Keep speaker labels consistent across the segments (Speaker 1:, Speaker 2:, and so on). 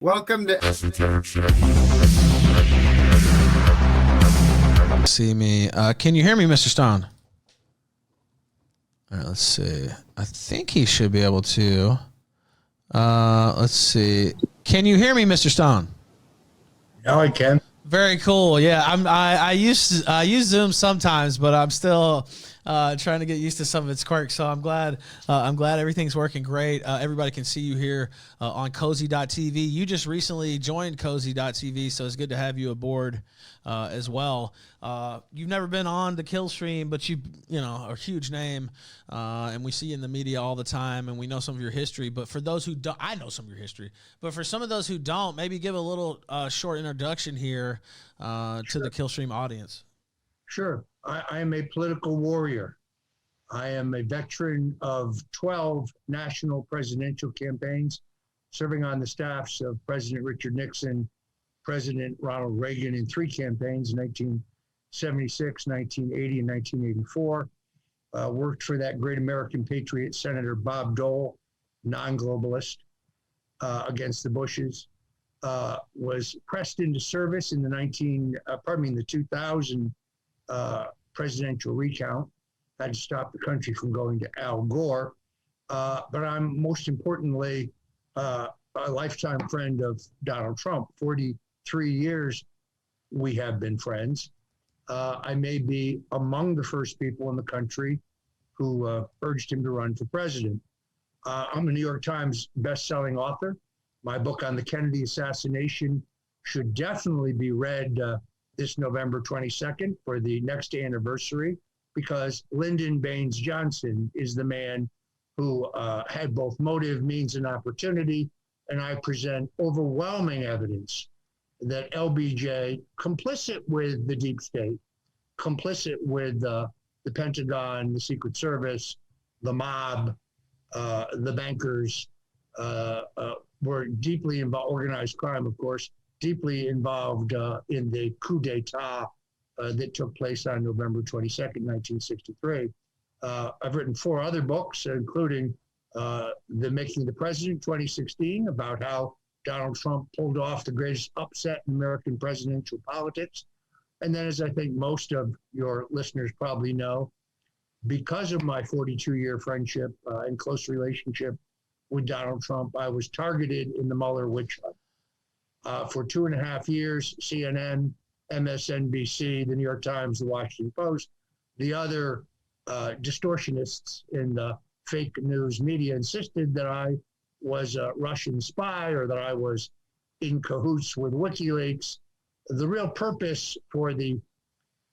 Speaker 1: Welcome to
Speaker 2: See me. Can you hear me, Mr. Stone? All right, let's see. I think he should be able to. Let's see. Can you hear me, Mr. Stone?
Speaker 1: Now I can.
Speaker 2: Very cool. Yeah, I use Zoom sometimes, but I'm still trying to get used to some of its quirks. So I'm glad everything's working great. Everybody can see you here on Cozy.tv. You just recently joined Cozy.tv, so it's good to have you aboard as well. You've never been on the Killstream, but you are a huge name, and we see you in the media all the time, and we know some of your history. But for those who don't, I know some of your history. But for some of those who don't, maybe give a little short introduction here to the Killstream audience.
Speaker 3: Sure. I am a political warrior. I am a veteran of 12 national presidential campaigns, serving on the staffs of President Richard Nixon, President Ronald Reagan in 3 campaigns, 1976, 1980, and 1984. Worked for that great American patriot, Senator Bob Dole, non-globalist, against the Bushes. Was pressed into service in the 2000 presidential recount. Had to stop the country from going to Al Gore. But I'm most importantly a lifetime friend of Donald Trump. 43 years we have been friends. I may be among the first people in the country who urged him to run for president. I'm a New York Times best-selling author. My book on the Kennedy assassination should definitely be read this November 22nd for the next anniversary, because Lyndon Baines Johnson is the man who had both motive, means, and opportunity. And I present overwhelming evidence that LBJ, complicit with the deep state, complicit with the Pentagon, the Secret Service, the mob, the bankers, were deeply involved, organized crime, of course, deeply involved in the coup d'etat that took place on November 22nd, 1963. I've written 4 other books, including The Making of the President, 2016, about how Donald Trump pulled off the greatest upset in American presidential politics. And then, as I think most of your listeners probably know, because of my 42-year friendship and close relationship with Donald Trump, I was targeted in the Mueller witch hunt. For 2.5 years, CNN, MSNBC, the New York Times, the Washington Post, the other distortionists in the fake news media insisted that I was a Russian spy or that I was in cahoots with WikiLeaks. The real purpose for the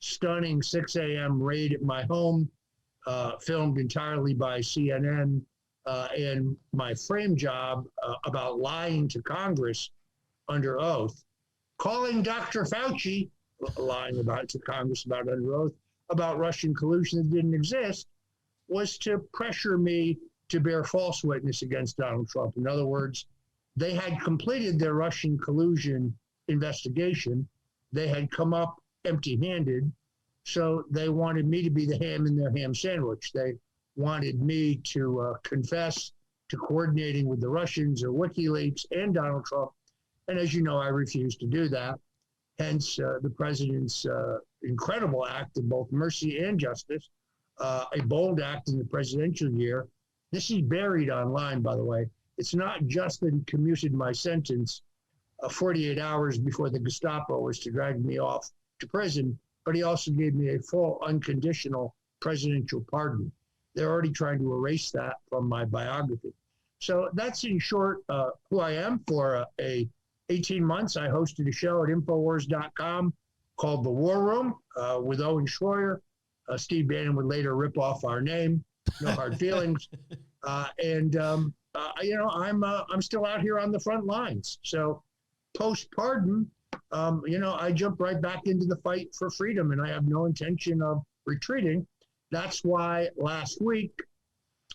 Speaker 3: stunning 6 a.m. raid at my home, filmed entirely by CNN, and my frame job about lying to Congress under oath, calling Dr. Fauci, lying to Congress about under oath, about Russian collusion that didn't exist, was to pressure me to bear false witness against Donald Trump. In other words, they had completed their Russian collusion investigation. They had come up empty-handed, so they wanted me to be the ham in their ham sandwich. They wanted me to confess to coordinating with the Russians or WikiLeaks and Donald Trump. And as you know, I refused to do that. Hence, the president's incredible act of both mercy and justice, a bold act in the presidential year. This is buried online, by the way. It's not just that he commuted my sentence 48 hours before the Gestapo was to drag me off to prison, but he also gave me a full unconditional presidential pardon. They're already trying to erase that from my biography. So that's in short who I am. For 18 months, I hosted a show at infowars.com called The War Room with Owen Schroyer. Steve Bannon would later rip off our name. No hard feelings. I'm still out here on the front lines. So post-pardon, I jumped right back into the fight for freedom, and I have no intention of retreating. That's why last week,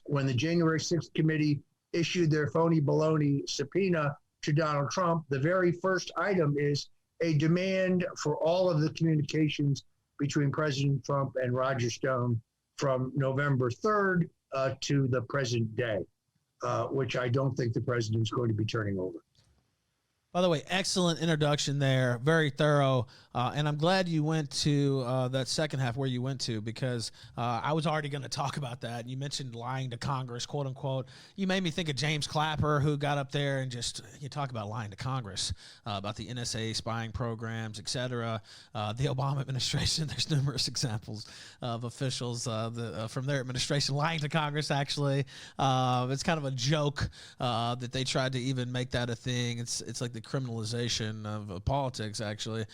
Speaker 3: when the January 6th committee issued their phony baloney subpoena to Donald Trump, the very first item is a demand for all of the communications between President Trump and Roger Stone from November 3rd to the present day, which I don't think the president's going to be turning over.
Speaker 2: By the way, excellent introduction there. Very thorough. And I'm glad you went to that second half where you went to, because I was already going to talk about that. You mentioned lying to Congress, quote unquote. You made me think of James Clapper, who got up there and just, you talk about lying to Congress, about the NSA spying programs, et cetera. The Obama administration, there's numerous examples of officials from their administration lying to Congress, actually. It's kind of a joke that they tried to even make that a thing. It's like the criminalization of politics, actually.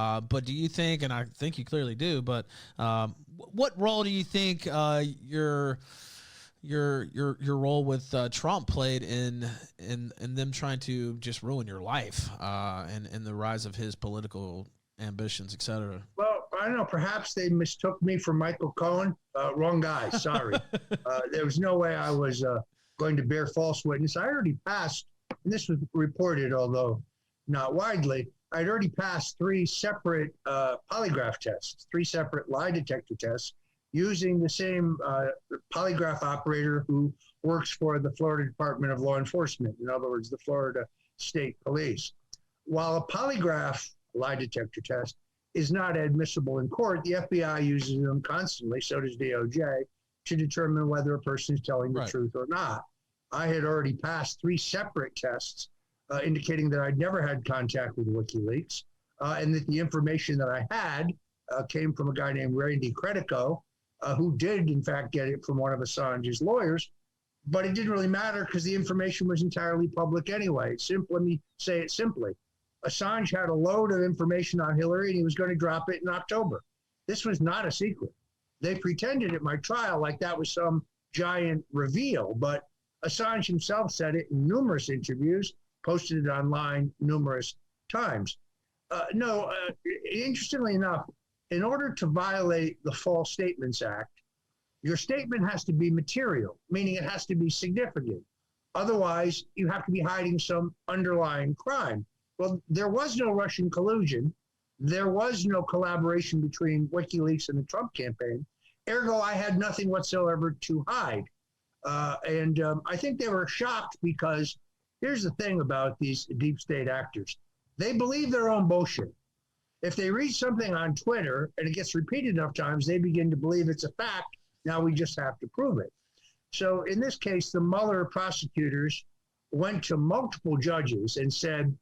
Speaker 2: But do you think, and I think you clearly do, but what role do you think your role with Trump played in them trying to just ruin your life and the rise of his political ambitions, et cetera?
Speaker 3: Well, I don't know. Perhaps they mistook me for Michael Cohen. Wrong guy. Sorry. There was no way I was going to bear false witness. I already passed, and this was reported, although not widely, I'd already passed 3 separate polygraph tests, 3 separate lie detector tests, using the same polygraph operator who works for the Florida Department of Law Enforcement, in other words, the Florida State Police. While a polygraph lie detector test is not admissible in court, the FBI uses them constantly, so does DOJ, to determine whether a person is telling the truth or not. I had already passed 3 separate tests indicating that I'd never had contact with WikiLeaks, and that the information that I had came from a guy named Randy Credico, who did, in fact, get it from one of Assange's lawyers. But it didn't really matter because the information was entirely public anyway. Let me say it simply. Assange had a load of information on Hillary, and he was going to drop it in October. This was not a secret. They pretended at my trial like that was some giant reveal, but Assange himself said it in numerous interviews, posted it online numerous times. Interestingly enough, in order to violate the False Statements Act, your statement has to be material, meaning it has to be significant. Otherwise, you have to be hiding some underlying crime. Well, there was no Russian collusion. There was no collaboration between WikiLeaks and the Trump campaign. Ergo, I had nothing whatsoever to hide. I think they were shocked because here's the thing about these deep state actors. They believe their own bullshit. If they read something on Twitter and it gets repeated enough times, they begin to believe it's a fact. Now we just have to prove it. So in this case, the Mueller prosecutors went to multiple judges and said,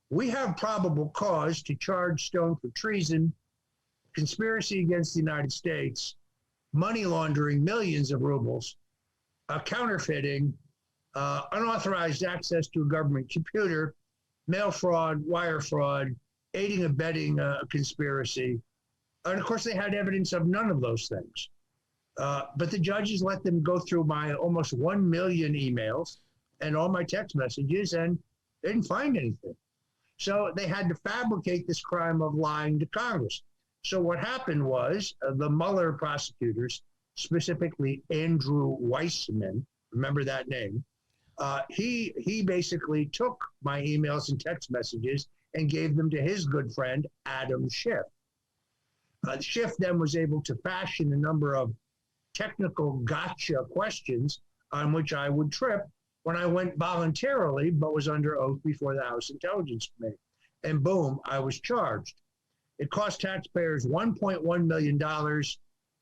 Speaker 3: we have probable cause to charge Stone for treason, conspiracy against the United States, money laundering millions of rubles, counterfeiting, unauthorized access to a government computer, mail fraud, wire fraud, aiding, abetting a conspiracy. And of course, they had evidence of none of those things. But the judges let them go through my almost 1 million emails and all my text messages, and they didn't find anything. So they had to fabricate this crime of lying to Congress. So what happened was the Mueller prosecutors, specifically Andrew Weissman, remember that name, he basically took my emails and text messages and gave them to his good friend, Adam Schiff. Schiff then was able to fashion a number of technical gotcha questions on which I would trip when I went voluntarily, but was under oath before the House Intelligence Committee. And boom, I was charged. It cost taxpayers $1.1 million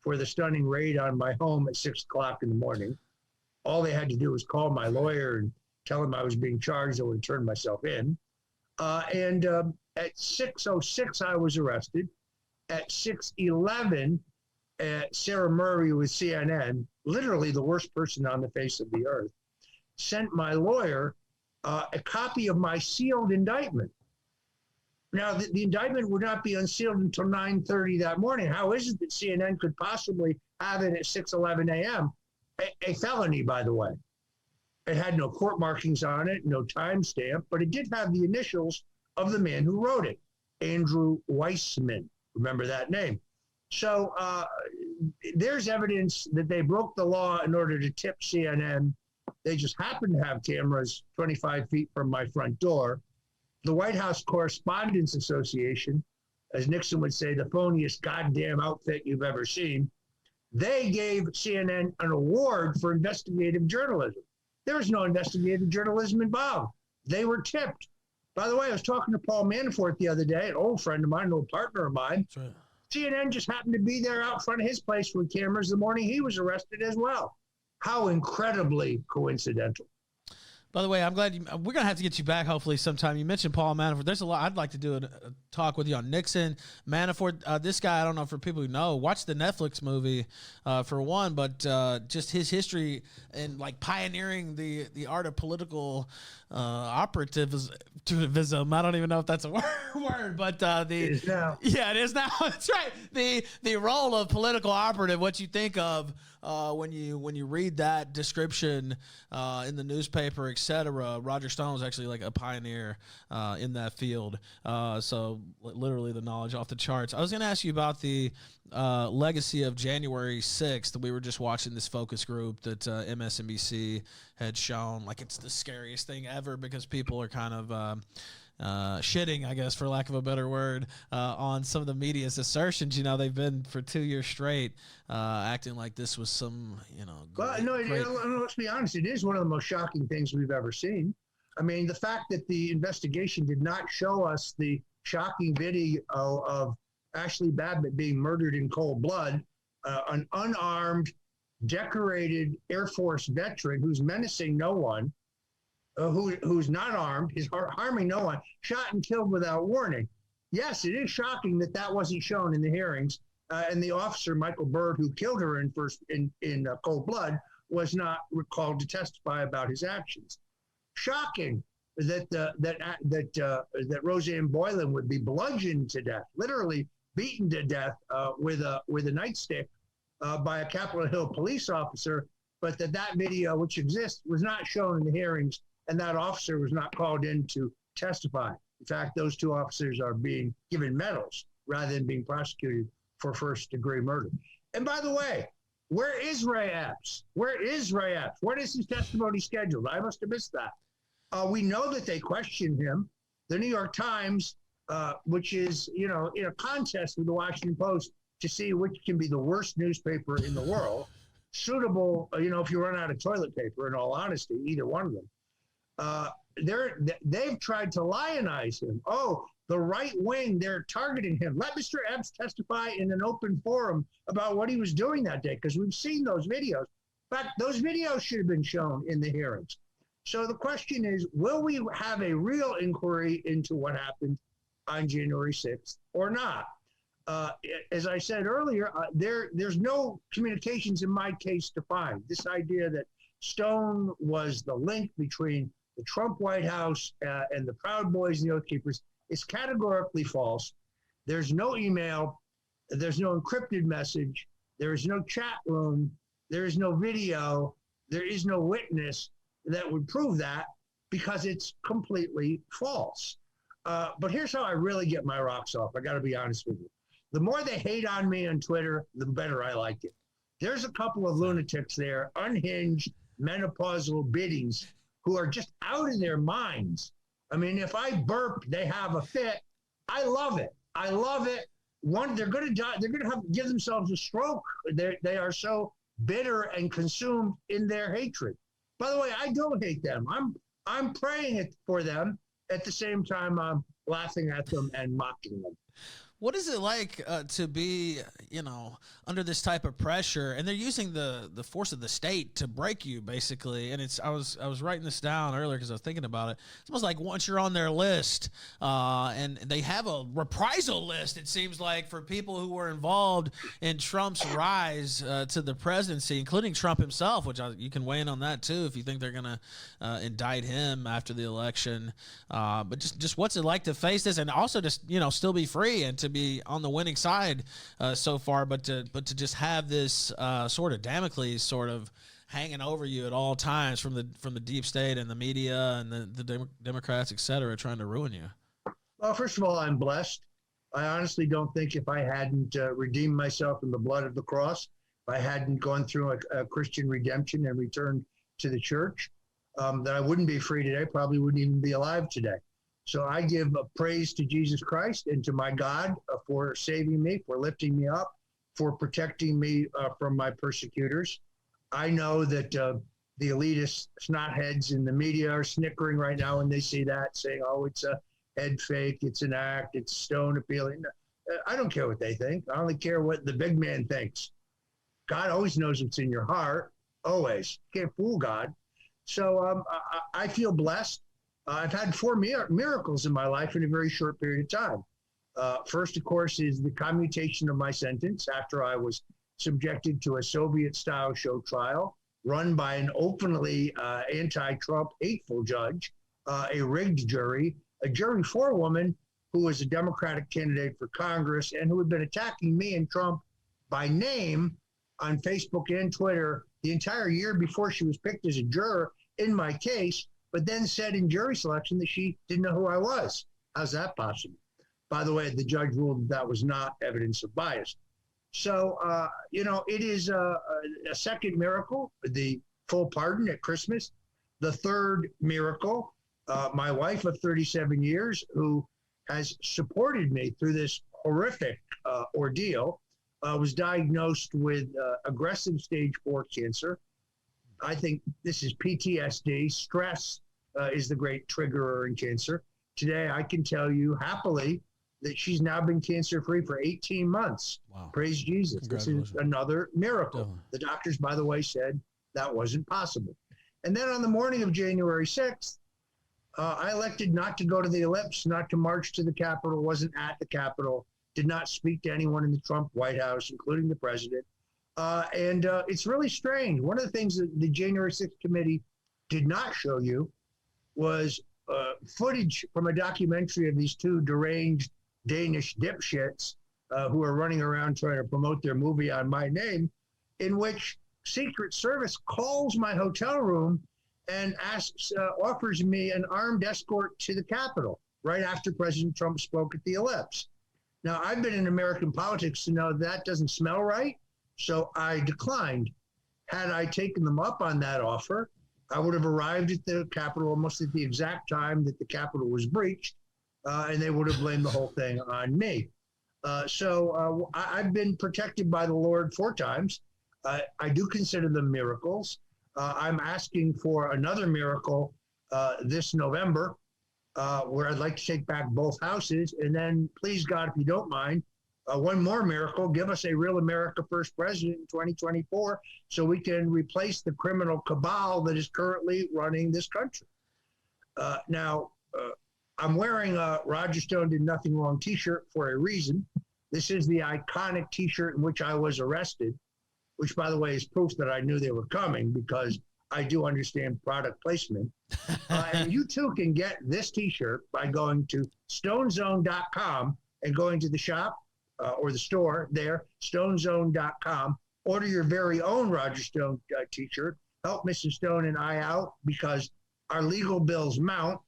Speaker 3: for the stunning raid on my home at 6 o'clock in the morning. All they had to do was call my lawyer and tell him I was being charged. I would turn myself in. At 6:06, I was arrested. At 6:11, Sarah Murray with CNN, literally the worst person on the face of the earth, sent my lawyer a copy of my sealed indictment. Now, the indictment would not be unsealed until 9:30 that morning. How is it that CNN could possibly have it at 6:11 a.m.? A felony, by the way. It had no court markings on it, no timestamp, but it did have the initials of the man who wrote it, Andrew Weissman. Remember that name. So there's evidence that they broke the law in order to tip CNN. They just happened to have cameras 25 feet from my front door. The White House Correspondents Association, as Nixon would say, the phoniest goddamn outfit you've ever seen, they gave CNN an award for investigative journalism. There was no investigative journalism involved. They were tipped. By the way, I was talking to Paul Manafort the other day, an old friend of mine, an old partner of mine.
Speaker 2: That's right.
Speaker 3: CNN just happened to be there out front of his place with cameras the morning he was arrested as well. How incredibly coincidental.
Speaker 2: By the way, I'm glad we're going to have to get you back hopefully sometime. You mentioned Paul Manafort. There's a lot. I'd like to do a talk with you on Nixon, Manafort. This guy, I don't know, for people who know, watch the Netflix movie for one, but just his history and like pioneering the art of political operativism. I don't even know if that's a word, but
Speaker 3: It is now.
Speaker 2: yeah, it is now. That's right. The role of political operative, what you think of when you read that description in the newspaper, etc. Roger Stone was actually like a pioneer in that field. So literally the knowledge off the charts. I was going to ask you about the legacy of January 6th. We were just watching this focus group that MSNBC had shown. Like, it's the scariest thing ever because people are kind of shitting, I guess, for lack of a better word, on some of the media's assertions. You know, they've been for 2 years straight acting like this was some,
Speaker 3: But no, let's be honest. It is one of the most shocking things we've ever seen. I mean, the fact that the investigation did not show us the shocking video of Ashley Babbitt being murdered in cold blood, an unarmed, decorated Air Force veteran who's menacing no one, who's not armed, is harming no one, shot and killed without warning. Yes, it is shocking that that wasn't shown in the hearings, and the officer Michael Byrd, who killed her in cold blood, was not called to testify about his actions. Shocking that Roseanne Boylan would be bludgeoned to death, literally beaten to death with a nightstick by a Capitol Hill police officer, but that video, which exists, was not shown in the hearings, and that officer was not called in to testify. In fact, those two officers are being given medals rather than being prosecuted for first-degree murder. And by the way, where is Ray Epps? Where is Ray Epps? When is his testimony scheduled? I must have missed that. We know that they questioned him. The New York Times, which is, in a contest with the Washington Post to see which can be the worst newspaper in the world, suitable, if you run out of toilet paper, in all honesty, either one of them. They've tried to lionize him. Oh, the right wing, they're targeting him. Let Mr. Epps testify in an open forum about what he was doing that day, because we've seen those videos. In fact, those videos should have been shown in the hearings. So the question is, will we have a real inquiry into what happened on January 6th or not? As I said earlier, there's no communications in my case to find. This idea that Stone was the link between the Trump White House and the Proud Boys and the Oath Keepers is categorically false. There's no email. There's no encrypted message. There is no chat room. There is no video. There is no witness that would prove that, because it's completely false. But here's how I really get my rocks off. I got to be honest with you. The more they hate on me on Twitter, the better I like it. There's a couple of lunatics there, unhinged, menopausal biddies who are just out of their minds. I mean, if I burp, they have a fit. I love it. I love it. They're going to die. They're going to give themselves a stroke. They are so bitter and consumed in their hatred. By the way, I don't hate them. I'm praying for them. At the same time, I'm laughing at them and mocking them.
Speaker 2: What is it like to be, under this type of pressure, and they're using the force of the state to break you, basically? And I was writing this down earlier because I was thinking about it. It's almost like once you're on their list, and they have a reprisal list, it seems like, for people who were involved in Trump's rise to the presidency, including Trump himself, which you can weigh in on that too if you think they're going to indict him after the election. But just what's it like to face this, and also just still be free and to be on the winning side so far, but to just have this sort of Damocles sort of hanging over you at all times from the deep state and the media and the Democrats, et cetera, trying to ruin you?
Speaker 3: Well, first of all, I'm blessed. I honestly don't think if I hadn't redeemed myself in the blood of the cross, if I hadn't gone through a Christian redemption and returned to the church, that I wouldn't be free today, probably wouldn't even be alive today. So I give praise to Jesus Christ and to my God for saving me, for lifting me up, for protecting me from my persecutors. I know that the elitist snotheads in the media are snickering right now when they see that, saying, oh, it's a head fake, it's an act, it's stone appealing. I don't care what they think. I only care what the big man thinks. God always knows what's in your heart, always. Can't fool God. So I feel blessed. I've had 4 miracles in my life in a very short period of time. First, of course, is the commutation of my sentence after I was subjected to a Soviet-style show trial run by an openly anti-Trump hateful judge, a rigged jury, a jury forewoman who was a Democratic candidate for Congress and who had been attacking me and Trump by name on Facebook and Twitter the entire year before she was picked as a juror in my case, but then said in jury selection that she didn't know who I was. How's that possible? By the way, the judge ruled that was not evidence of bias. So, it is a second miracle, the full pardon at Christmas. The third miracle, my wife of 37 years, who has supported me through this horrific ordeal, was diagnosed with aggressive stage 4 cancer. I think this is PTSD. Stress is the great triggerer in cancer. Today, I can tell you happily that she's now been cancer-free for 18 months. Wow. Praise Jesus. This is another miracle. Definitely. The doctors, by the way, said that wasn't possible. And then on the morning of January 6th, I elected not to go to the ellipse, not to march to the Capitol, wasn't at the Capitol, did not speak to anyone in the Trump White House, including the president. And it's really strange. One of the things that the January 6th committee did not show you was footage from a documentary of these 2 deranged Danish dipshits who are running around trying to promote their movie on my name, in which Secret Service calls my hotel room and offers me an armed escort to the Capitol right after President Trump spoke at the ellipse. Now, I've been in American politics to know that doesn't smell right, so I declined. Had I taken them up on that offer, I would have arrived at the Capitol almost at the exact time that the Capitol was breached, and they would have blamed the whole thing on me. So I've been protected by the Lord 4 times. I do consider them miracles. I'm asking for another miracle this November, where I'd like to take back both houses. And then, please, God, if you don't mind, one more miracle, give us a real America First president in 2024 so we can replace the criminal cabal that is currently running this country. Now, I'm wearing a Roger Stone Did Nothing Wrong t-shirt for a reason. This is the iconic t-shirt in which I was arrested, which, by the way, is proof that I knew they were coming because I do understand product placement. And you too can get this t-shirt by going to stonezone.com and going to the shop or the store there, stonezone.com. Order your very own Roger Stone t-shirt. Help Mrs. Stone and I out because our legal bills mount,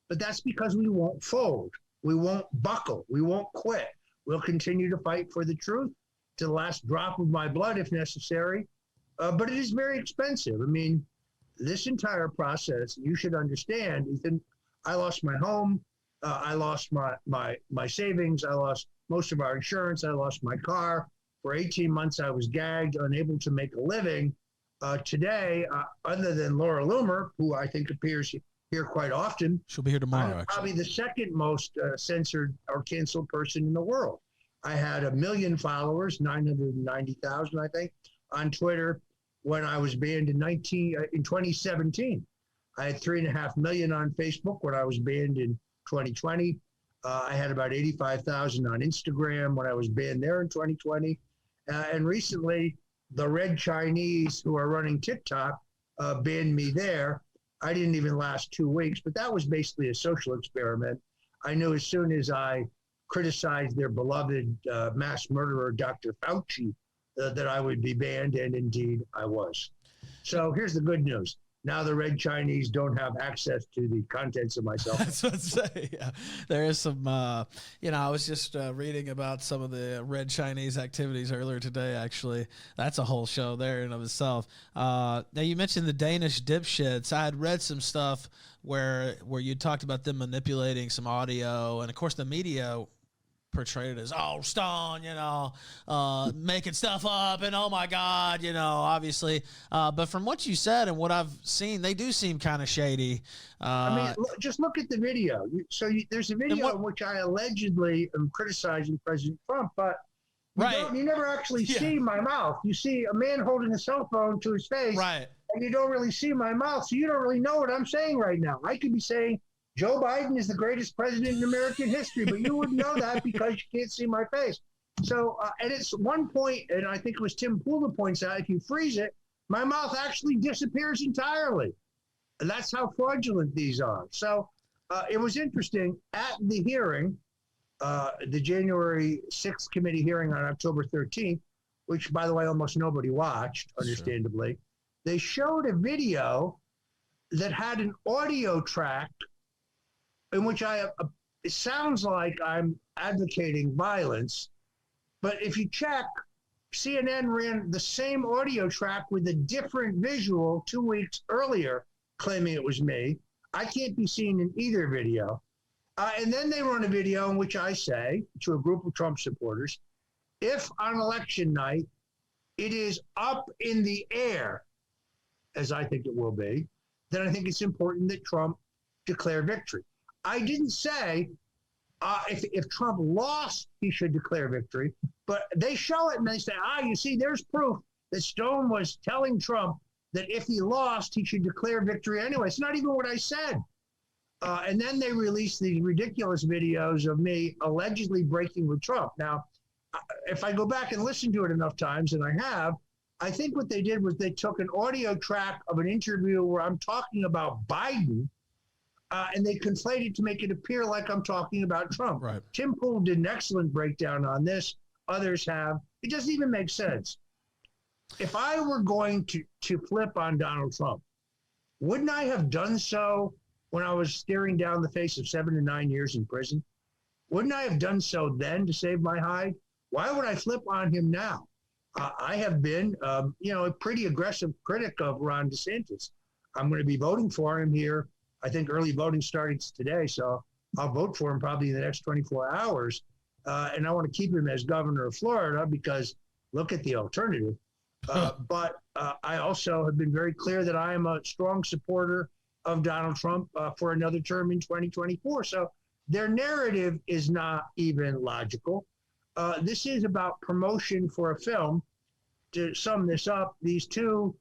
Speaker 3: but that's because we won't fold. We won't buckle. We won't quit. We'll continue to fight for the truth to the last drop of my blood if necessary. But it is very expensive. I mean, this entire process, you should understand, Ethan, I lost my home. I lost my savings. I lost most of our insurance. I lost my car. For 18 months, I was gagged, unable to make a living. Today, other than Laura Loomer, who I think appears here quite often.
Speaker 2: She'll be here tomorrow,
Speaker 3: I'm
Speaker 2: actually.
Speaker 3: probably the second most censored or canceled person in the world. I had 1 million followers, 990,000, I think, on Twitter when I was banned in 2017. I had 3.5 million on Facebook when I was banned in 2020. I had about 85,000 on Instagram when I was banned there in 2020. And recently, the Red Chinese who are running TikTok banned me there. I didn't even last 2 weeks, but that was basically a social experiment. I knew as soon as I criticized their beloved mass murderer, Dr. Fauci, that I would be banned, and indeed I was. So here's the good news. Now the Red Chinese don't have access to the contents of my cell phone.
Speaker 2: That's what I'm saying. Yeah. There is some, I was just reading about some of the Red Chinese activities earlier today, actually. That's a whole show there in and of itself. Now, you mentioned the Danish dipshits. I had read some stuff where you talked about them manipulating some audio. And, of course, the media portrayed it as, oh, Stone, making stuff up, and oh my God, obviously. But from what you said and what I've seen, they do seem kind of shady.
Speaker 3: Just look at the video. There's a video in which I allegedly am criticizing President Trump, but you never actually see my mouth. You see a man holding a cell phone to his face,
Speaker 2: right?
Speaker 3: And you don't really see my mouth, so you don't really know what I'm saying right now. I could be saying Joe Biden is the greatest president in American history, but you wouldn't know that because you can't see my face. So, and it's one point, and I think it was Tim Pool that points out, if you freeze it, my mouth actually disappears entirely. And that's how fraudulent these are. So it was interesting at the hearing, the January 6th committee hearing on October 13th, which, by the way, almost nobody watched, understandably. Sure. They showed a video that had an audio track in which it sounds like I'm advocating violence, but if you check, CNN ran the same audio track with a different visual 2 weeks earlier, claiming it was me. I can't be seen in either video. And then they run a video in which I say to a group of Trump supporters, if on election night it is up in the air, as I think it will be, then I think it's important that Trump declare victory. I didn't say if Trump lost, he should declare victory, but they show it and they say, you see, there's proof that Stone was telling Trump that if he lost, he should declare victory anyway. It's not even what I said. And then they released these ridiculous videos of me allegedly breaking with Trump. Now, if I go back and listen to it enough times, and I have, I think what they did was they took an audio track of an interview where I'm talking about Biden, and they conflated to make it appear like I'm talking about Trump.
Speaker 2: Right.
Speaker 3: Tim Pool did an excellent breakdown on this. Others have. It doesn't even make sense. If I were going to flip on Donald Trump, wouldn't I have done so when I was staring down the face of 7 to 9 years in prison? Wouldn't I have done so then to save my hide? Why would I flip on him now? I have been, a pretty aggressive critic of Ron DeSantis. I'm going to be voting for him here. I think early voting starts today, so I'll vote for him probably in the next 24 hours. And I want to keep him as governor of Florida because look at the alternative. But I also have been very clear that I am a strong supporter of Donald Trump for another term in 2024. So their narrative is not even logical. This is about promotion for a film. To sum this up, these two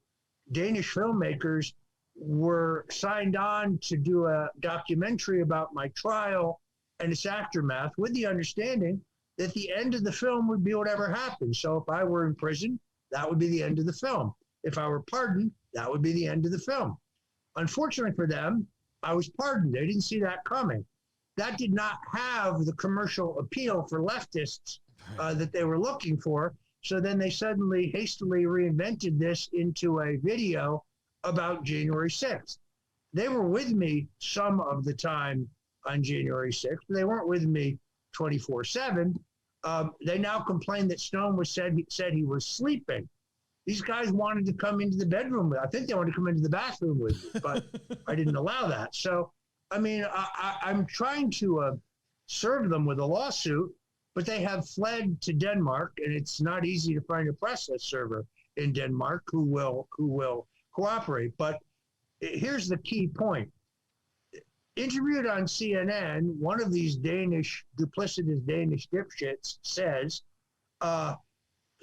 Speaker 3: Danish filmmakers were signed on to do a documentary about my trial and its aftermath with the understanding that the end of the film would be whatever happened. So if I were in prison, that would be the end of the film. If I were pardoned, that would be the end of the film. Unfortunately for them, I was pardoned. They didn't see that coming. That did not have the commercial appeal for leftists that they were looking for. So then they suddenly hastily reinvented this into a video about January 6th. They were with me some of the time on January 6th, but they weren't with me 24/7. They now complain that Stone said he was sleeping. These guys wanted to come into the bedroom. I think they wanted to come into the bathroom with me, but I didn't allow that. So, I mean, I'm trying to serve them with a lawsuit, but they have fled to Denmark, and it's not easy to find a process server in Denmark who will cooperate. But here's the key point. Interviewed on CNN, one of these duplicitous Danish dipshits says,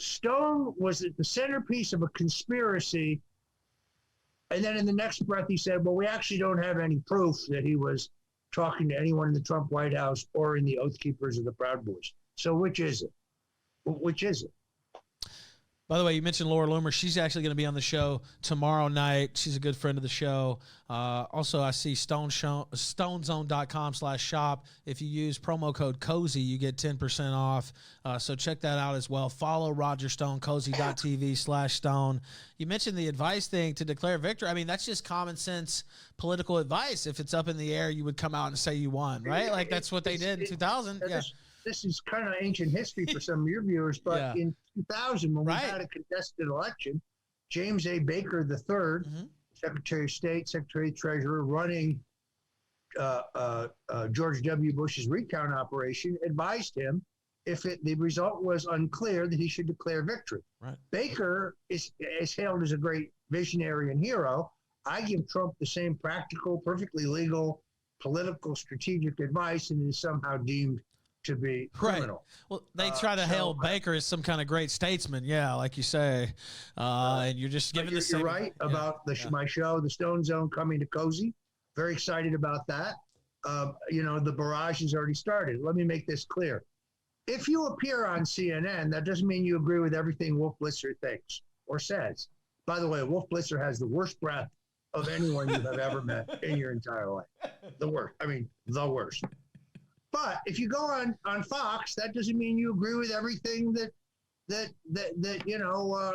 Speaker 3: Stone was at the centerpiece of a conspiracy. And then in the next breath, he said, well, we actually don't have any proof that he was talking to anyone in the Trump White House or in the Oath Keepers or the Proud Boys. So which is it? Which is it?
Speaker 2: By the way, you mentioned Laura Loomer. She's actually going to be on the show tomorrow night. She's a good friend of the show. Also, I see stonezone.com/shop. If you use promo code COZY, you get 10% off. So check that out as well. Follow Roger Stone, cozy.tv/Stone. You mentioned the advice thing to declare victory. I mean, that's just common sense political advice. If it's up in the air, you would come out and say you won, right? Like that's what they did in 2000. Yeah.
Speaker 3: This is kind of ancient history for some of your viewers, but in 2000, when we had a contested election, James A. Baker III, Secretary of State, Secretary of Treasurer, running George W. Bush's recount operation, advised him the result was unclear, that he should declare victory.
Speaker 2: Right.
Speaker 3: Baker is hailed as a great visionary and hero. I give Trump the same practical, perfectly legal, political, strategic advice, and is somehow deemed to be criminal.
Speaker 2: Right. Well, they try to hail Baker as some kind of great statesman, like you say, and you're just giving the same.
Speaker 3: You're right about my show, The Stone Zone, coming to Cozy. Very excited about that. The barrage has already started. Let me make this clear. If you appear on CNN, that doesn't mean you agree with everything Wolf Blitzer thinks or says. By the way, Wolf Blitzer has the worst breath of anyone you have ever met in your entire life. The worst. I mean, the worst. But if you go on Fox, that doesn't mean you agree with everything that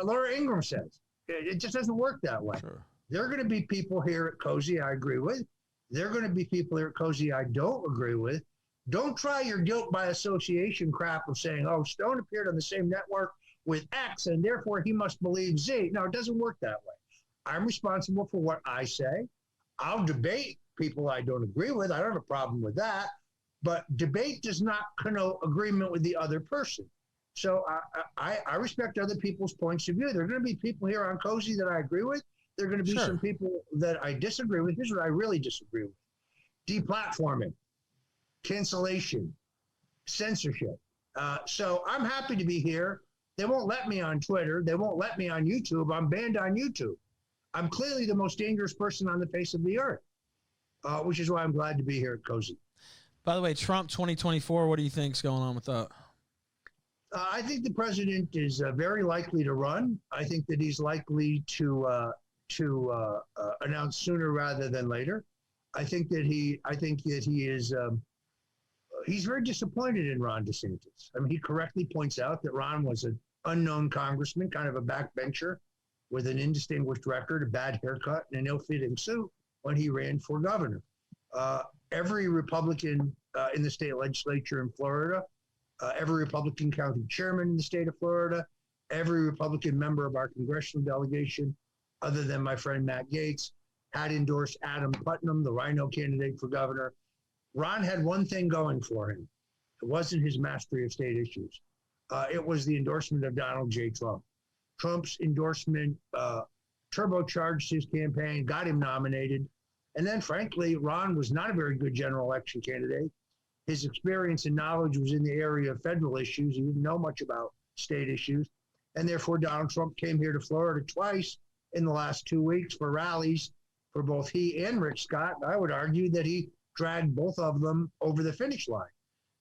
Speaker 3: Laura Ingraham says. It just doesn't work that way.
Speaker 2: Sure.
Speaker 3: There are going to be people here at Cozy I agree with. There are going to be people here at Cozy I don't agree with. Don't try your guilt by association crap of saying, oh, Stone appeared on the same network with X, and therefore he must believe Z. No, it doesn't work that way. I'm responsible for what I say. I'll debate people I don't agree with. I don't have a problem with that. But debate does not connote agreement with the other person. So I respect other people's points of view. There are going to be people here on Cozy that I agree with. There are going to be some people that I disagree with. Here's what I really disagree with. Deplatforming, cancellation, censorship. So I'm happy to be here. They won't let me on Twitter. They won't let me on YouTube. I'm banned on YouTube. I'm clearly the most dangerous person on the face of the earth, which is why I'm glad to be here at Cozy.
Speaker 2: By the way, Trump 2024, what do you think's going on with that?
Speaker 3: I think the president is very likely to run. I think that he's likely to announce sooner rather than later. I think that he is. He's very disappointed in Ron DeSantis. I mean, he correctly points out that Ron was an unknown congressman, kind of a backbencher with an indistinguished record, a bad haircut, and an ill-fitting suit when he ran for governor. Every Republican in the state legislature in Florida, every Republican county chairman in the state of Florida, every Republican member of our congressional delegation, other than my friend Matt Gaetz, had endorsed Adam Putnam, the Rhino candidate for governor. Ron had one thing going for him. It wasn't his mastery of state issues. It was the endorsement of Donald J. Trump. Trump's endorsement turbocharged his campaign, got him nominated. And then, frankly, Ron was not a very good general election candidate. His experience and knowledge was in the area of federal issues. He didn't know much about state issues. And therefore, Donald Trump came here to Florida twice in the last 2 weeks for rallies for both he and Rick Scott. I would argue that he dragged both of them over the finish line.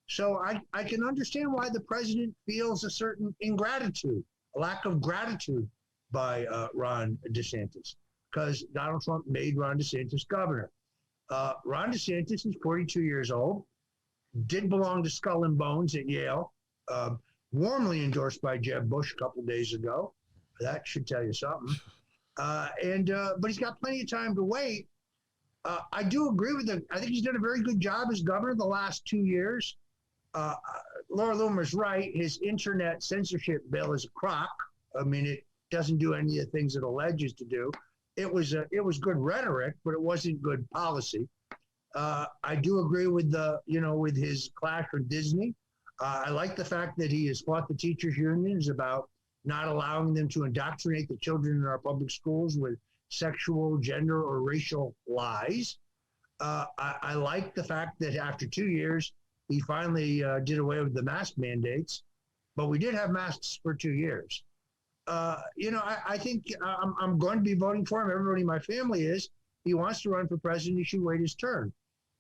Speaker 3: So I can understand why the president feels a certain ingratitude, a lack of gratitude by Ron DeSantis, because Donald Trump made Ron DeSantis governor. Ron DeSantis is 42 years old, did belong to Skull and Bones at Yale, warmly endorsed by Jeb Bush a couple of days ago. That should tell you something. But he's got plenty of time to wait. I do agree with him. I think he's done a very good job as governor the last 2 years. Laura Loomer's right. His internet censorship bill is a crock. I mean, it doesn't do any of the things it alleges to do. It was good rhetoric, but it wasn't good policy. I do agree with with his clash with Disney. I like the fact that he has fought the teachers' unions about not allowing them to indoctrinate the children in our public schools with sexual, gender, or racial lies. I like the fact that after 2 years, he finally did away with the mask mandates, but we did have masks for 2 years. I think I'm going to be voting for him. Everybody in my family is. He wants to run for president. He should wait his turn.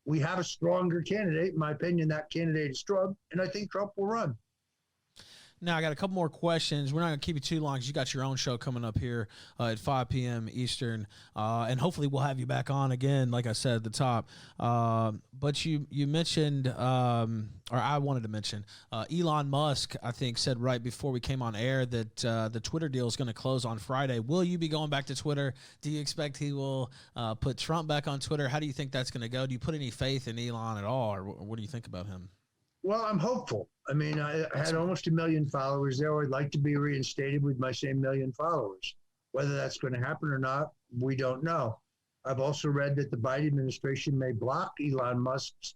Speaker 3: We have a stronger candidate. In my opinion, that candidate is Trump, and I think Trump will run.
Speaker 2: Now, I got a couple more questions. We're not going to keep you too long because you got your own show coming up here at 5 p.m. Eastern. And hopefully we'll have you back on again, like I said at the top. But you mentioned, or I wanted to mention, Elon Musk, I think, said right before we came on air that the Twitter deal is going to close on Friday. Will you be going back to Twitter? Do you expect he will put Trump back on Twitter? How do you think that's going to go? Do you put any faith in Elon at all, or what do you think about him?
Speaker 3: Well, I'm hopeful. I mean, I had almost 1 million followers there. I'd like to be reinstated with my same 1 million followers. Whether that's going to happen or not, we don't know. I've also read that the Biden administration may block Elon Musk's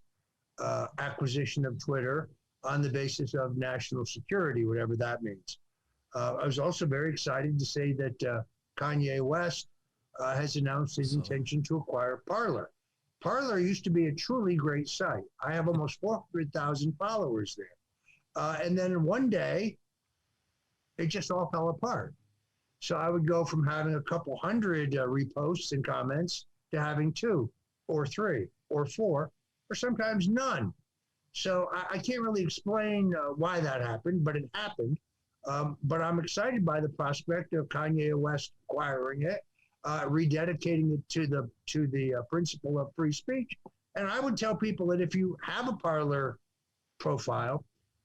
Speaker 3: acquisition of Twitter on the basis of national security, whatever that means. I was also very excited to say that Kanye West has announced his intention to acquire Parler. Parler used to be a truly great site. I have almost 400,000 followers there. And then one day, it just all fell apart. So I would go from having a couple hundred reposts and comments to having 2 or 3 or 4, or sometimes none. So I can't really explain why that happened, but it happened. But I'm excited by the prospect of Kanye West acquiring it, rededicating it to the principle of free speech. And I would tell people that if you have a Parler profile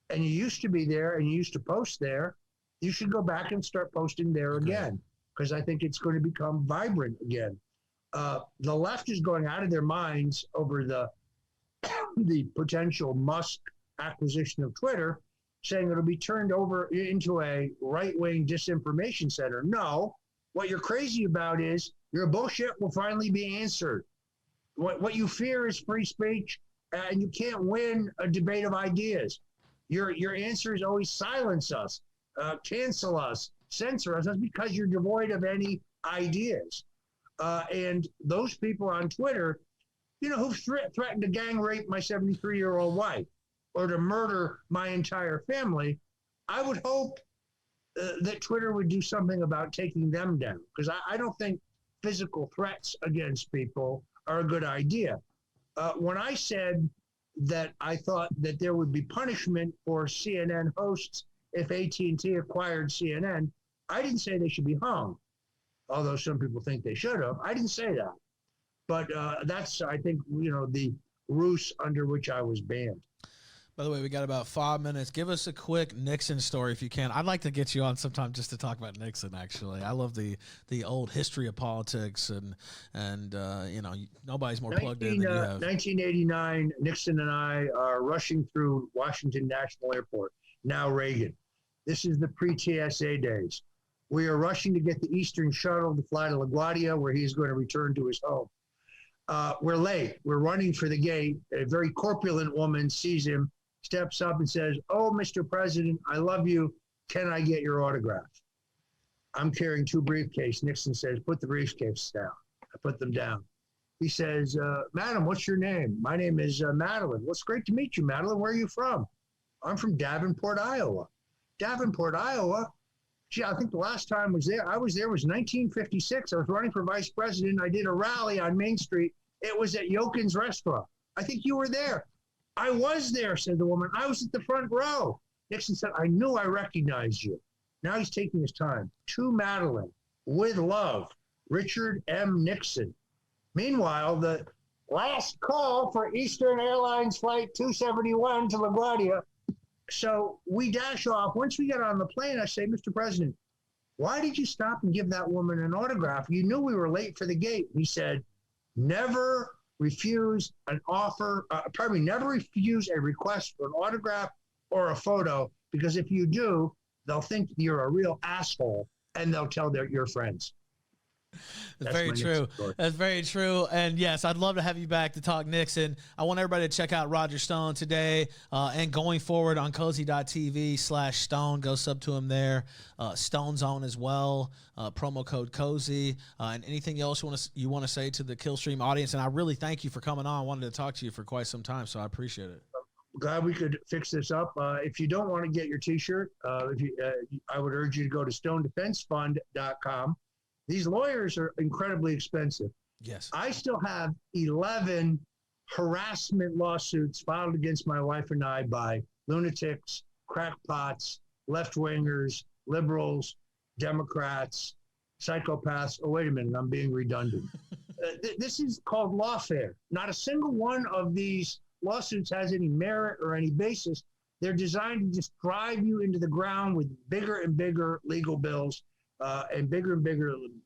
Speaker 3: and you used to be there and you used to post there, you should go back and start posting there again, because I think it's going to become vibrant again. The left is going out of their minds over the potential Musk acquisition of Twitter, saying it'll be turned over into a right-wing disinformation center. No, what you're crazy about is your bullshit will finally be answered. What you fear is free speech, and you can't win a debate of ideas. Your answer is always silence us, cancel us, censor us. That's because you're devoid of any ideas. And those people on Twitter, who threatened to gang rape my 73-year-old wife or to murder my entire family, I would hope that Twitter would do something about taking them down, because I don't think physical threats against people are a good idea. When I said that I thought that there would be punishment for CNN hosts if AT&T acquired CNN, I didn't say they should be hung, although some people think they should have. I didn't say that. But that's, I think, the ruse under which I was banned.
Speaker 2: By the way, we got about 5 minutes. Give us a quick Nixon story if you can. I'd like to get you on sometime just to talk about Nixon, actually. I love the old history of politics, and nobody's more plugged in than you have.
Speaker 3: 1989, Nixon and I are rushing through Washington National Airport, now Reagan. This is the pre-TSA days. We are rushing to get the Eastern shuttle to fly to LaGuardia, where he's going to return to his home. We're late. We're running for the gate. A very corpulent woman sees him, steps up and says, "Oh, Mr. President, I love you. Can I get your autograph?" I'm carrying 2 briefcases. Nixon says, "Put the briefcases down." I put them down. He says, "Madam, what's your name?" "My name is Madeline." "Well, it's great to meet you, Madeline. Where are you from?" "I'm from Davenport, Iowa." "Davenport, Iowa? Gee, I think the last time I was there was 1956. I was running for vice president. I did a rally on Main Street. It was at Yokin's restaurant. I think you were there." "I was there," said the woman. "I was at the front row." Nixon said, "I knew I recognized you." Now he's taking his time. To Madeline, with love, Richard M. Nixon. Meanwhile, the last call for Eastern Airlines Flight 271 to LaGuardia. So we dash off. Once we get on the plane, I say, "Mr. President, why did you stop and give that woman an autograph? You knew we were late for the gate." He said, "Never refuse an offer, never refuse a request for an autograph or a photo, because if you do, they'll think you're a real asshole and they'll tell your friends."
Speaker 2: That's very true. That's very true. And yes, I'd love to have you back to talk Nixon. I want everybody to check out Roger Stone today and going forward on cozy.tv/Stone. Go sub to him there. Stone Zone as well. Promo code Cozy. And anything else you want to say to the Killstream audience. And I really thank you for coming on. I wanted to talk to you for quite some time, so I appreciate it.
Speaker 3: Glad we could fix this up. If you don't want to get your T-shirt, I would urge you to go to stonedefensefund.com. These lawyers are incredibly expensive.
Speaker 2: Yes.
Speaker 3: I still have 11 harassment lawsuits filed against my wife and I by lunatics, crackpots, left-wingers, liberals, Democrats, psychopaths. Oh, wait a minute, I'm being redundant. This is called lawfare. Not a single one of these lawsuits has any merit or any basis. They're designed to just drive you into the ground with bigger and bigger legal bills. And bigger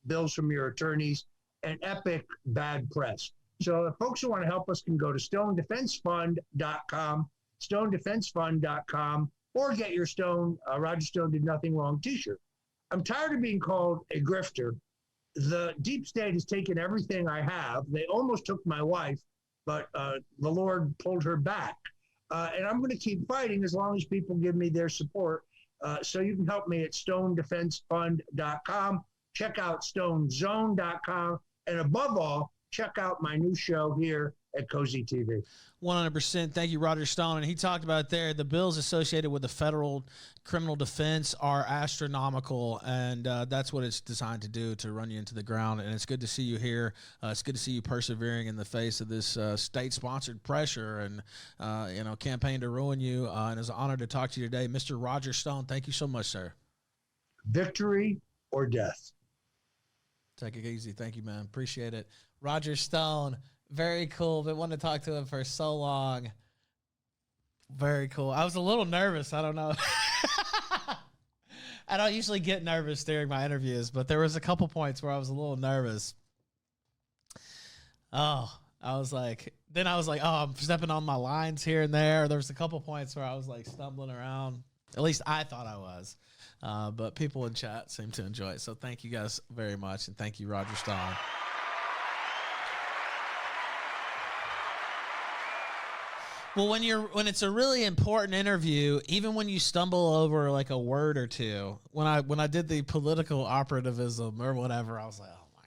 Speaker 3: bills from your attorneys, and epic bad press. So if folks who want to help us can go to stonedefensefund.com, stonedefensefund.com, or get your Roger Stone Did Nothing Wrong t-shirt. I'm tired of being called a grifter. The deep state has taken everything I have. They almost took my wife, but the Lord pulled her back. And I'm going to keep fighting as long as people give me their support. So you can help me at stonedefensefund.com. Check out stonezone.com. And above all, check out my new show here at Cozy TV.
Speaker 2: 100%. Thank you, Roger Stone. And he talked about it there. The bills associated with the federal criminal defense are astronomical, and that's what it's designed to do, to run you into the ground. And it's good to see you here. It's good to see you persevering in the face of this state-sponsored pressure and campaign to ruin you. And it's an honor to talk to you today, Mr. Roger Stone. Thank you so much, sir.
Speaker 3: Victory or death.
Speaker 2: Take it easy. Thank you, man. Appreciate it. Roger Stone. Very cool. Been wanting to talk to him for so long. Very cool. I was a little nervous. I don't know. I don't usually get nervous during my interviews, but there was a couple points where I was a little nervous. I was like, oh, I'm stepping on my lines here and there. There was a couple points where I was like stumbling around. At least I thought I was. But people in chat seem to enjoy it. So thank you guys very much. And thank you, Roger Stone. Well, when it's a really important interview, even when you stumble over like a word or two, when I did the political operativism or whatever, I was like, oh my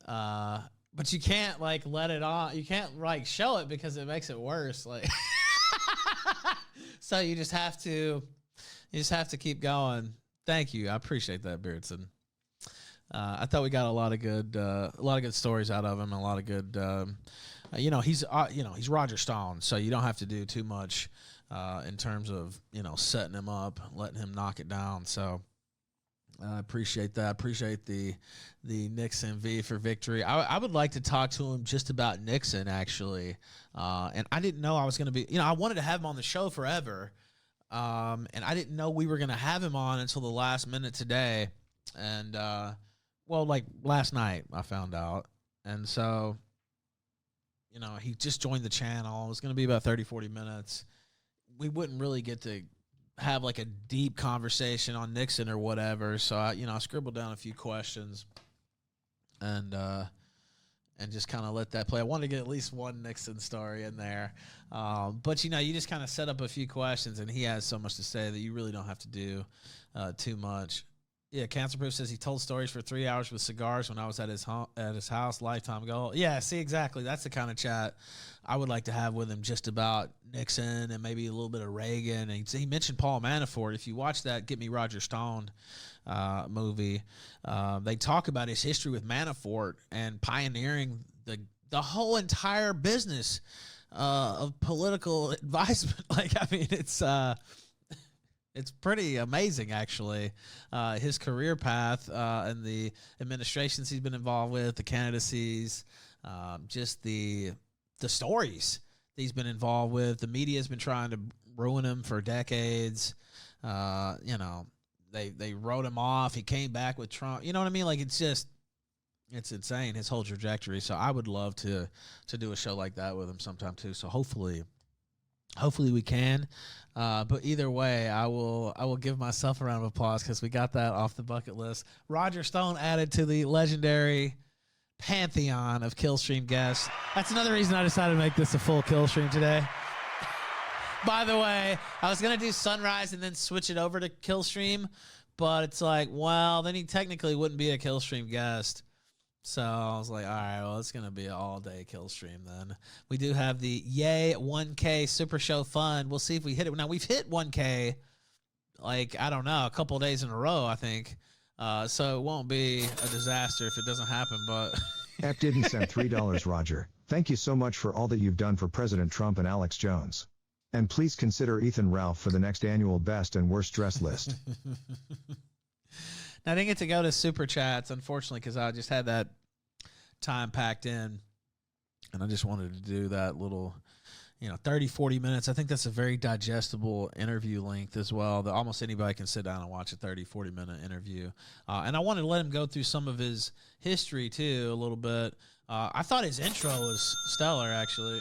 Speaker 2: God. But you can't like let it on. You can't like show it because it makes it worse. Like, so you just have to keep going. Thank you. I appreciate that, Beardson. I thought we got a lot of good stories out of him. A lot of good. He's Roger Stone, so you don't have to do too much in terms of setting him up, letting him knock it down. So I appreciate that. I appreciate the Nixon V for victory. I would like to talk to him just about Nixon actually, and I didn't know I was going to be. I wanted to have him on the show forever, and I didn't know we were going to have him on until the last minute today, and like last night I found out, and so. He just joined the channel. It was going to be about 30, 40 minutes. We wouldn't really get to have like a deep conversation on Nixon or whatever. So I scribbled down a few questions and just kind of let that play. I wanted to get at least one Nixon story in there. But you just kind of set up a few questions and he has so much to say that you really don't have to do too much. Yeah, Cancer Proof says he told stories for 3 hours with cigars when I was at his house. Lifetime goal. Yeah, see, exactly. That's the kind of chat I would like to have with him, just about Nixon and maybe a little bit of Reagan. And he mentioned Paul Manafort. If you watch that Get Me Roger Stone movie, they talk about his history with Manafort and pioneering the whole entire business of political advisement. It's pretty amazing, actually, his career path and the administrations he's been involved with, the candidacies, just the stories he's been involved with. The media's been trying to ruin him for decades. They wrote him off. He came back with Trump. You know what I mean? Like, it's insane, his whole trajectory. So I would love to do a show like that with him sometime too. So hopefully we can. But either way, I will give myself a round of applause because we got that off the bucket list. Roger Stone added to the legendary pantheon of Killstream guests. That's another reason I decided to make this a full Killstream today. By the way, I was going to do Sunrise and then switch it over to Killstream, but it's like, well, then he technically wouldn't be a Killstream guest. So I was like, all right, well, it's going to be an all-day Killstream then. We do have the Yay 1K Super Show Fund. We'll see if we hit it. Now, we've hit 1K, like, I don't know, a couple of days in a row, I think. So it won't be a disaster if it doesn't happen, but...
Speaker 4: App didn't send $3, Roger. Thank you so much for all that you've done for President Trump and Alex Jones. And please consider Ethan Ralph for the next annual best and worst dress list.
Speaker 2: Now, I didn't get to go to Super Chats, unfortunately, because I just had that time packed in, and I just wanted to do that little, 30, 40 minutes. I think that's a very digestible interview length as well, that almost anybody can sit down and watch a 30, 40-minute interview. And I wanted to let him go through some of his history, too, a little bit. I thought his intro was stellar, actually.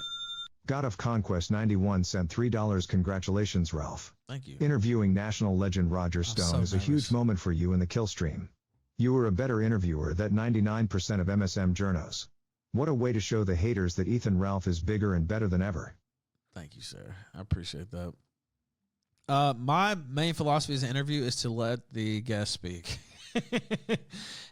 Speaker 4: God of Conquest 91 sent $3. Congratulations, Ralph.
Speaker 2: Thank you.
Speaker 4: Interviewing national legend Roger Stone is a huge moment for you in the Killstream. You were a better interviewer than 99% of MSM journos. What a way to show the haters that Ethan Ralph is bigger and better than ever.
Speaker 2: Thank you, sir. I appreciate that. My main philosophy as an interview is to let the guest speak.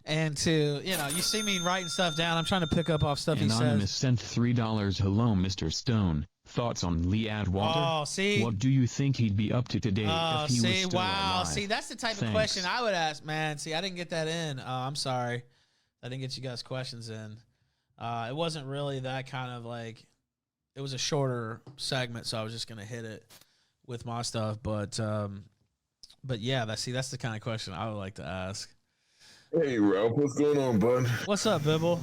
Speaker 2: And to, you see me writing stuff down. I'm trying to pick up off stuff
Speaker 5: Anonymous
Speaker 2: he says.
Speaker 5: sent $3. Hello, Mr. Stone. Thoughts on Lee Atwater?
Speaker 2: Oh, see?
Speaker 5: What do you think he'd be up to today if he was still alive?
Speaker 2: See, that's the type of question I would ask, man. See, I didn't get that in. I'm sorry. I didn't get you guys' questions in. It wasn't really that kind of like, it was a shorter segment, so I was just going to hit it with my stuff. But yeah, that's the kind of question I would like to ask.
Speaker 6: Hey, Ralph, what's going on, bud?
Speaker 2: What's up, Bibble?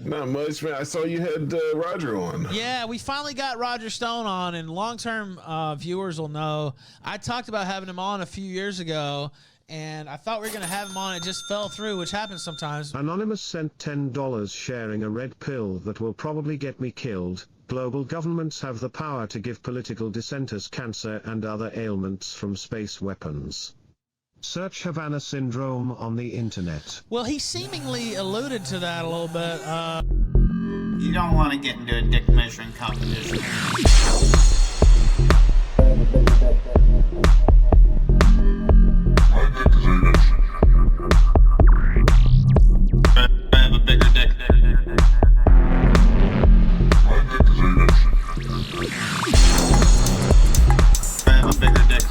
Speaker 6: Not much, man. I saw you had Roger on.
Speaker 2: Yeah, we finally got Roger Stone on, and long-term viewers will know. I talked about having him on a few years ago, and I thought we were going to have him on. It just fell through, which happens sometimes.
Speaker 7: Anonymous sent $10 sharing a red pill that will probably get me killed. Global governments have the power to give political dissenters cancer and other ailments from space weapons. Search Havana syndrome on the internet.
Speaker 2: Well, he seemingly alluded to that a little bit.
Speaker 8: You don't want to get into a dick measuring competition. I have a bigger dick. I have a bigger dick. I have a bigger dick.